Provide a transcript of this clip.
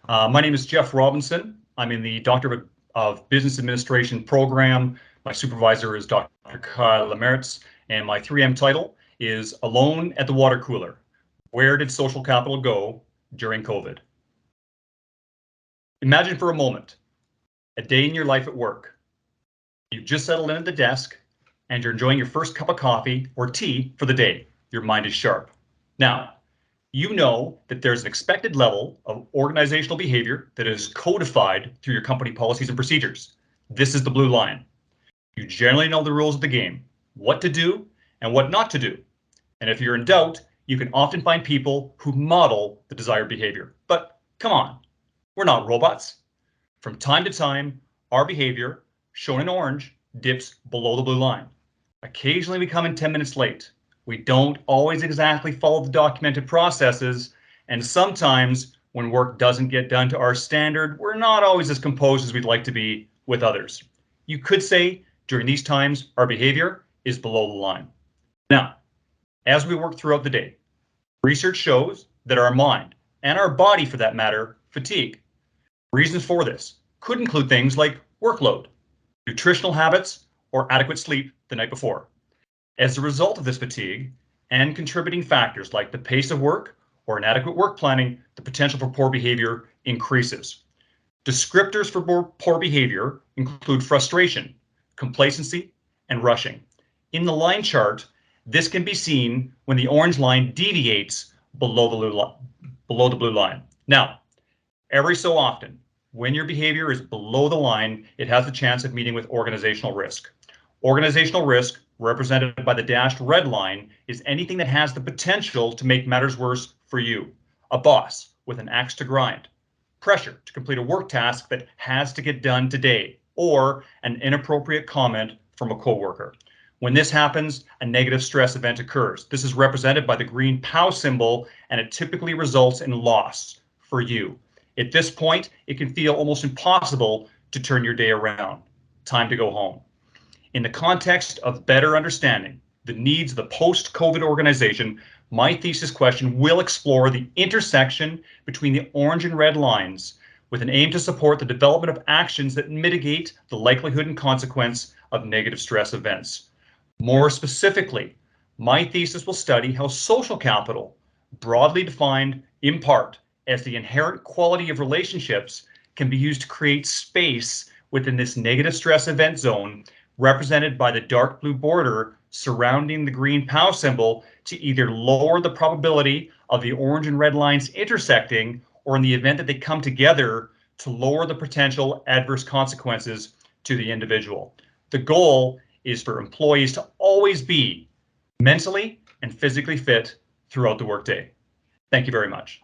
My name is Jeff Robinson. I'm in the Doctor of Business Administration program. My supervisor is Dr. Kyle Lemertz, and my 3M title is Alone at the Water Cooler. Where did social capital go during COVID? Imagine for a moment a day in your life at work. You've just settled in at the desk and you're enjoying your first cup of coffee or tea for the day. Your mind is sharp. Now, you know that there's an expected level of organizational behavior that is codified through your company policies and procedures. This is the blue line. You generally know the rules of the game, what to do and what not to do. And if you're in doubt, you can often find people who model the desired behavior. But come on, we're not robots. From time to time, our behavior, shown in orange, dips below the blue line. Occasionally we come in 10 minutes late. We don't always exactly follow the documented processes, and sometimes when work doesn't get done to our standard, we're not always as composed as we'd like to be with others. You could say during these times, our behavior is below the line. Now, as we work throughout the day, research shows that our mind, and our body for that matter, fatigue. Reasons for this could include things like workload, nutritional habits, or adequate sleep the night before. As a result of this fatigue and contributing factors like the pace of work or inadequate work planning, the potential for poor behavior increases. Descriptors for poor behavior include frustration, complacency, and rushing. In the line chart, this can be seen when the orange line deviates below the blue line. Now, every so often, when your behavior is below the line, it has the chance of meeting with organizational risk. Organizational risk, represented by the dashed red line, is anything that has the potential to make matters worse for you. A boss with an axe to grind, pressure to complete a work task that has to get done today, or an inappropriate comment from a coworker. When this happens, a negative stress event occurs. This is represented by the green POW symbol, and it typically results in loss for you. At this point, it can feel almost impossible to turn your day around. Time to go home. In the context of better understanding the needs of the post-COVID organization, my thesis question will explore the intersection between the orange and red lines with an aim to support the development of actions that mitigate the likelihood and consequence of negative stress events. More specifically, my thesis will study how social capital, broadly defined in part as the inherent quality of relationships, can be used to create space within this negative stress event zone, represented by the dark blue border surrounding the green POW symbol, to either lower the probability of the orange and red lines intersecting, or in the event that they come together, to lower the potential adverse consequences to the individual. The goal is for employees to always be mentally and physically fit throughout the workday. Thank you very much.